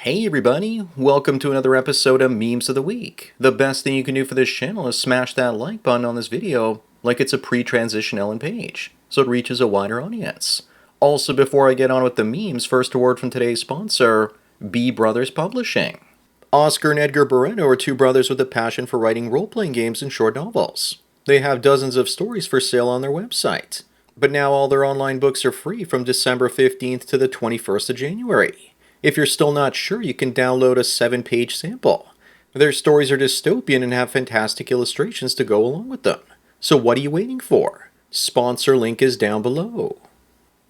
Hey everybody, welcome to another episode of Memes of the Week. The best thing you can do for this channel is smash that like button on this video like it's a pre-transition Ellen page, so it reaches a wider audience. Also, before I get on with the memes, first a word from today's sponsor, B Brothers Publishing. Oscar and Edgar Barreto are two brothers with a passion for writing role-playing games and short novels. They have dozens of stories for sale on their website, but now all their online books are free from December 15th to the 21st of January. If you're still not sure, you can download a 7-page sample. Their stories are dystopian and have fantastic illustrations to go along with them. So what are you waiting for? Sponsor link is down below.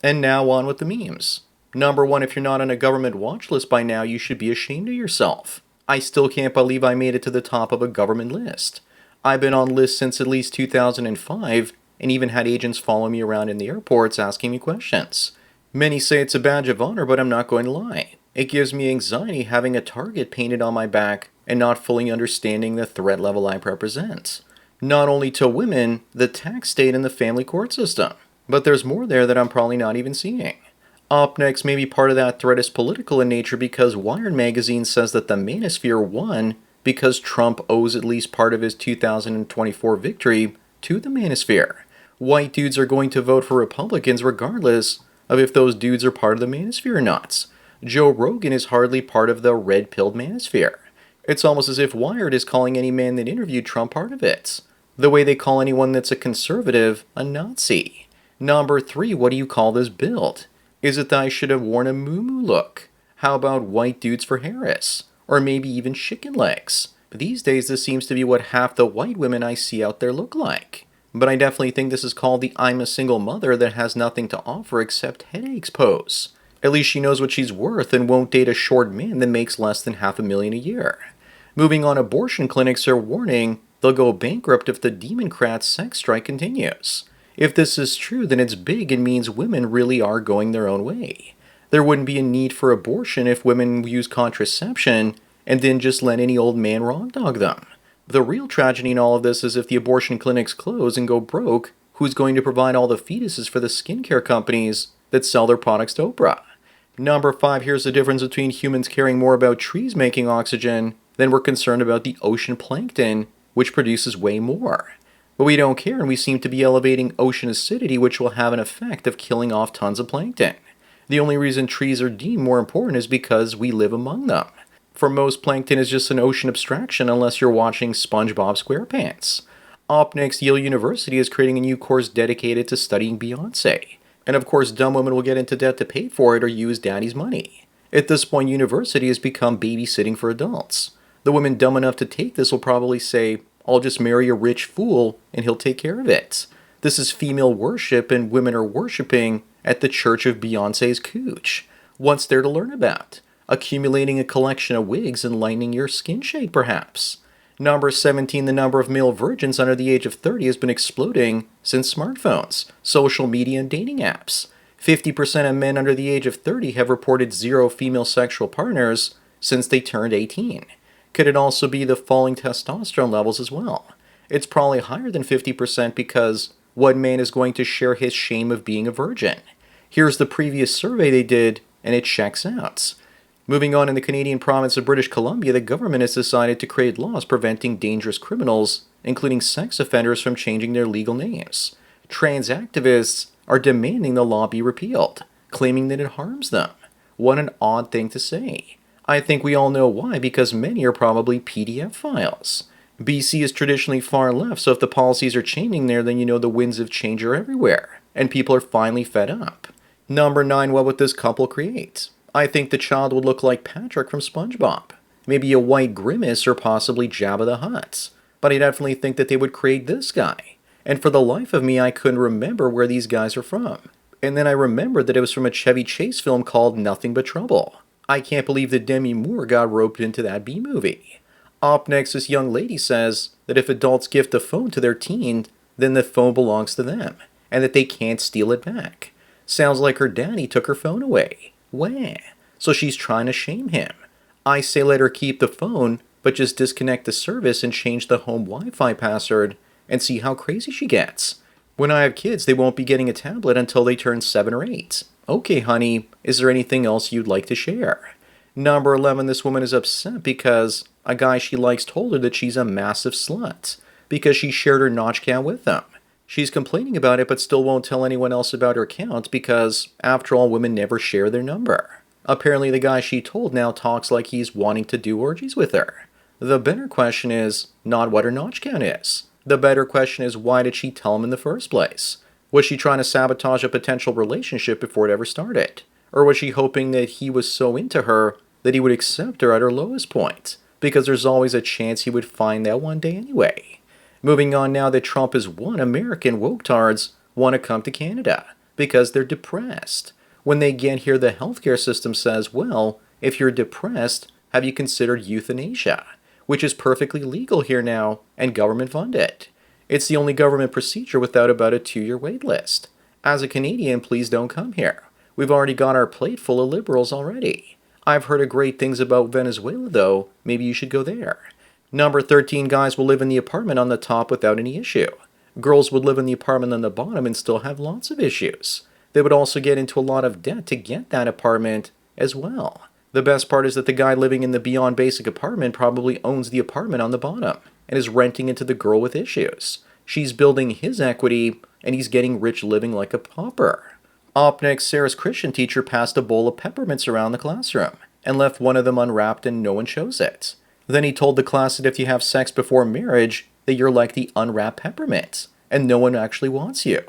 And now on with the memes. Number 1, if you're not on a government watch list by now, you should be ashamed of yourself. I still can't believe I made it to the top of a government list. I've been on lists since at least 2005, and even had agents follow me around in the airports asking me questions. Many say it's a badge of honor, but I'm not going to lie. It gives me anxiety having a target painted on my back and not fully understanding the threat level I represent. Not only to women, the tax state, and the family court system, but there's more there that I'm probably not even seeing. Up next, maybe part of that threat is political in nature because Wired magazine says that the Manosphere won because Trump owes at least part of his 2024 victory to the Manosphere. White dudes are going to vote for Republicans regardless of if those dudes are part of the Manosphere or not. Joe Rogan is hardly part of the red-pilled manosphere. It's almost as if Wired is calling any man that interviewed Trump part of it. The way they call anyone that's a conservative a Nazi. Number 3, what do you call this build? Is it that I should have worn a muumuu look? How about white dudes for Harris? Or maybe even chicken legs? These days this seems to be what half the white women I see out there look like. But I definitely think this is called the I'm a single mother that has nothing to offer except headaches pose. At least she knows what she's worth and won't date a short man that makes less than $500,000 a year. Moving on, abortion clinics are warning they'll go bankrupt if the Democrats' sex strike continues. If this is true, then it's big and means women really are going their own way. There wouldn't be a need for abortion if women use contraception and then just let any old man wrong dog them. The real tragedy in all of this is if the abortion clinics close and go broke, who's going to provide all the fetuses for the skincare companies that sell their products to Oprah? Number 5, here's the difference between humans caring more about trees making oxygen than we're concerned about the ocean plankton, which produces way more. But we don't care, and we seem to be elevating ocean acidity, which will have an effect of killing off tons of plankton. The only reason trees are deemed more important is because we live among them. For most, plankton is just an ocean abstraction unless you're watching SpongeBob SquarePants. Up next, Yale University is creating a new course dedicated to studying Beyoncé. And of course, dumb women will get into debt to pay for it or use daddy's money. At this point, university has become babysitting for adults. The women dumb enough to take this will probably say, I'll just marry a rich fool and he'll take care of it. This is female worship, and women are worshiping at the church of Beyoncé's cooch. What's there to learn about? Accumulating a collection of wigs and lightening your skin shade, perhaps. Number 17, the number of male virgins under the age of 30 has been exploding since smartphones, social media, and dating apps. 50% of men under the age of 30 have reported 0 female sexual partners since they turned 18. Could it also be the falling testosterone levels as well? It's probably higher than 50% because what man is going to share his shame of being a virgin? Here's the previous survey they did, and it checks out. Moving on, in the Canadian province of British Columbia, the government has decided to create laws preventing dangerous criminals, including sex offenders, from changing their legal names. Trans activists are demanding the law be repealed, claiming that it harms them. What an odd thing to say. I think we all know why, because many are probably PDF files. BC is traditionally far left, so if the policies are changing there, then you know the winds of change are everywhere, and people are finally fed up. Number 9, what would this couple create? I think the child would look like Patrick from SpongeBob. Maybe a white Grimace or possibly Jabba the Hutt. But I definitely think that they would create this guy. And for the life of me, I couldn't remember where these guys are from. And then I remembered that it was from a Chevy Chase film called Nothing But Trouble. I can't believe that Demi Moore got roped into that B-movie. Up next, this young lady says that if adults gift a phone to their teen, then the phone belongs to them, and that they can't steal it back. Sounds like her daddy took her phone away. Wah. So she's trying to shame him. I say let her keep the phone, but just disconnect the service and change the home Wi-Fi password and see how crazy she gets. When I have kids, they won't be getting a tablet until they turn 7 or 8. Okay, honey, is there anything else you'd like to share? Number 11, this woman is upset because a guy she likes told her that she's a massive slut because she shared her notch count with them. She's complaining about it but still won't tell anyone else about her count because, after all, women never share their number. Apparently the guy she told now talks like he's wanting to do orgies with her. The better question is not what her notch count is. The better question is, why did she tell him in the first place? Was she trying to sabotage a potential relationship before it ever started? Or was she hoping that he was so into her that he would accept her at her lowest point? Because there's always a chance he would find that one day anyway. Moving on, now that Trump has won, American woketards want to come to Canada because they're depressed. When they get here, the healthcare system says, well, if you're depressed, have you considered euthanasia? Which is perfectly legal here now and government funded. It's the only government procedure without about a 2-year wait list. As a Canadian, please don't come here. We've already got our plate full of liberals already. I've heard of great things about Venezuela though, maybe you should go there. Number 13, guys will live in the apartment on the top without any issue. Girls would live in the apartment on the bottom and still have lots of issues. They would also get into a lot of debt to get that apartment as well. The best part is that the guy living in the beyond basic apartment probably owns the apartment on the bottom and is renting it to the girl with issues. She's building his equity and he's getting rich living like a pauper. Up next, Sarah's Christian teacher passed a bowl of peppermints around the classroom and left one of them unwrapped and no one chose it. Then he told the class that if you have sex before marriage, that you're like the unwrapped peppermint and no one actually wants you.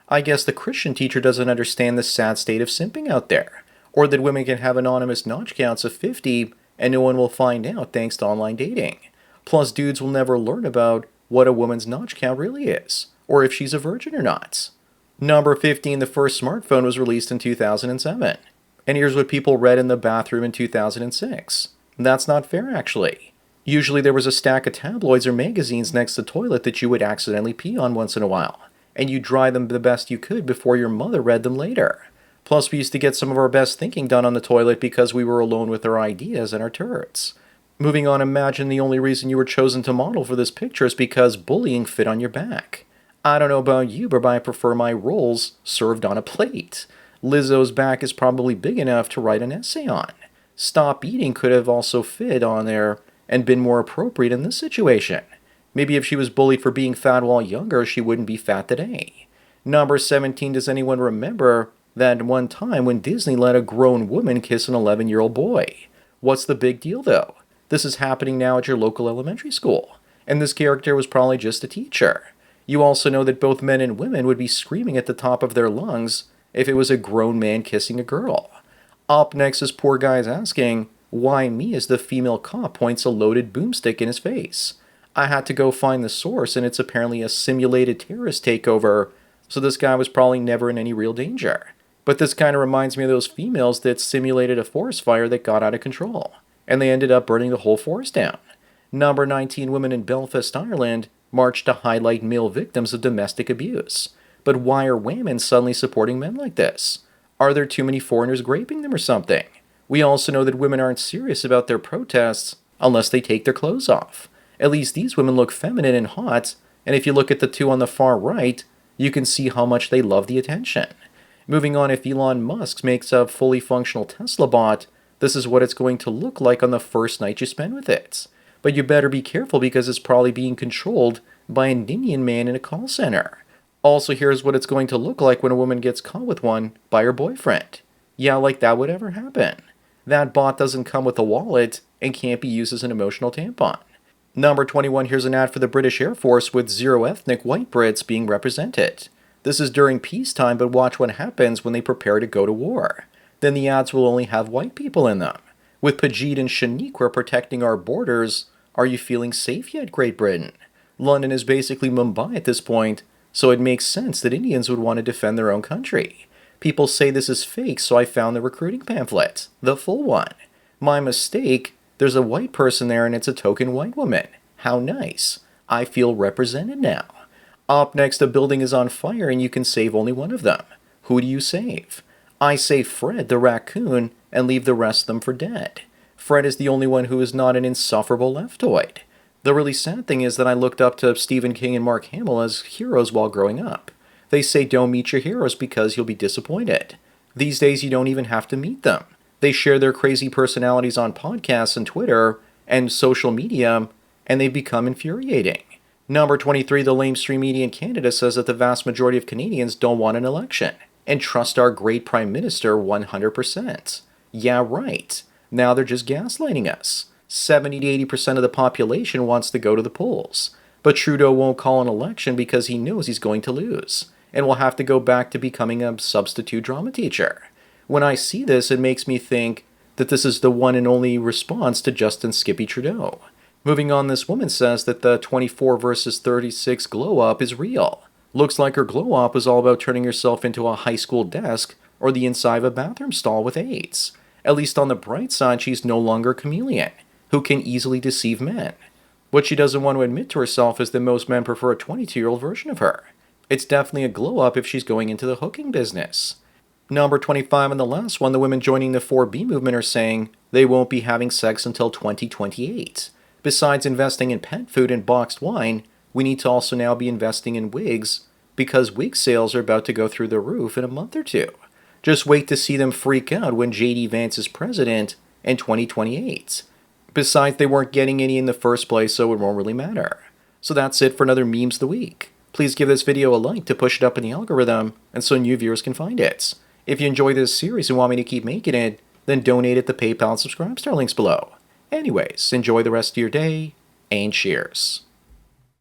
I guess the Christian teacher doesn't understand the sad state of simping out there, or that women can have anonymous notch counts of 50 and no one will find out thanks to online dating. Plus, dudes will never learn about what a woman's notch count really is, or if she's a virgin or not. Number 15, the first smartphone was released in 2007. And here's what people read in the bathroom in 2006. That's not fair, actually. Usually there was a stack of tabloids or magazines next to the toilet that you would accidentally pee on once in a while, and you'd dry them the best you could before your mother read them later. Plus, we used to get some of our best thinking done on the toilet because we were alone with our ideas and our turds. Moving on, imagine the only reason you were chosen to model for this picture is because bullying fit on your back. I don't know about you, but I prefer my rolls served on a plate. Lizzo's back is probably big enough to write an essay on. Stop eating could have also fit on there and been more appropriate in this situation. Maybe if she was bullied for being fat while younger, she wouldn't be fat today. Number 17, does anyone remember that one time when Disney let a grown woman kiss an 11-year-old boy? What's the big deal though? This is happening now at your local elementary school, and this character was probably just a teacher. You also know that both men and women would be screaming at the top of their lungs if it was a grown man kissing a girl. Up next, this poor guy is asking, why me, as the female cop points a loaded boomstick in his face? I had to go find the source, and it's apparently a simulated terrorist takeover, so this guy was probably never in any real danger. But this kind of reminds me of those females that simulated a forest fire that got out of control, and they ended up burning the whole forest down. Number 19, women in Belfast, Ireland marched to highlight male victims of domestic abuse. But why are women suddenly supporting men like this? Are there too many foreigners raping them or something? We also know that women aren't serious about their protests unless they take their clothes off. At least these women look feminine and hot, and if you look at the two on the far right, you can see how much they love the attention. Moving on, if Elon Musk makes a fully functional Tesla bot, this is what it's going to look like on the first night you spend with it. But you better be careful because it's probably being controlled by an Indian man in a call center. Also, here's what it's going to look like when a woman gets caught with one by her boyfriend. Yeah, like that would ever happen. That bot doesn't come with a wallet and can't be used as an emotional tampon. Number 21, here's an ad for the British Air Force with 0 ethnic white Brits being represented. This is during peacetime, but watch what happens when they prepare to go to war. Then the ads will only have white people in them. With Pajit and Shaniqua protecting our borders, are you feeling safe yet, Great Britain? London is basically Mumbai at this point, so it makes sense that Indians would want to defend their own country. People say this is fake, so I found the recruiting pamphlet, the full one. My mistake, there's a white person there and it's a token white woman. How nice. I feel represented now. Up next, a building is on fire and you can save only one of them. Who do you save? I save Fred the raccoon and leave the rest of them for dead. Fred is the only one who is not an insufferable leftoid. The really sad thing is that I looked up to Stephen King and Mark Hamill as heroes while growing up. They say don't meet your heroes because you'll be disappointed. These days you don't even have to meet them. They share their crazy personalities on podcasts and Twitter and social media, and they become infuriating. Number 23, the lamestream media in Canada says that the vast majority of Canadians don't want an election and trust our great Prime Minister 100%. Yeah, right. Now they're just gaslighting us. 70 to 80% of the population wants to go to the polls. But Trudeau won't call an election because he knows he's going to lose and will have to go back to becoming a substitute drama teacher. When I see this, it makes me think that this is the one and only response to Justin Skippy Trudeau. Moving on, this woman says that the 24 versus 36 glow-up is real. Looks like her glow-up was all about turning herself into a high school desk or the inside of a bathroom stall with AIDS. At least on the bright side, she's no longer a chameleon, who can easily deceive men. What she doesn't want to admit to herself is that most men prefer a 22-year-old version of her. It's definitely a glow-up if she's going into the hooking business. Number 25 and the last one, the women joining the 4B movement are saying they won't be having sex until 2028. Besides investing in pet food and boxed wine, we need to also now be investing in wigs because wig sales are about to go through the roof in a month or two. Just wait to see them freak out when J.D. Vance is president in 2028. Besides, they weren't getting any in the first place, so it won't really matter. So that's it for another Memes of the Week. Please give this video a like to push it up in the algorithm and so new viewers can find it. If you enjoy this series and want me to keep making it, then donate at the PayPal and Subscribe Star links below. Anyways, enjoy the rest of your day, and cheers.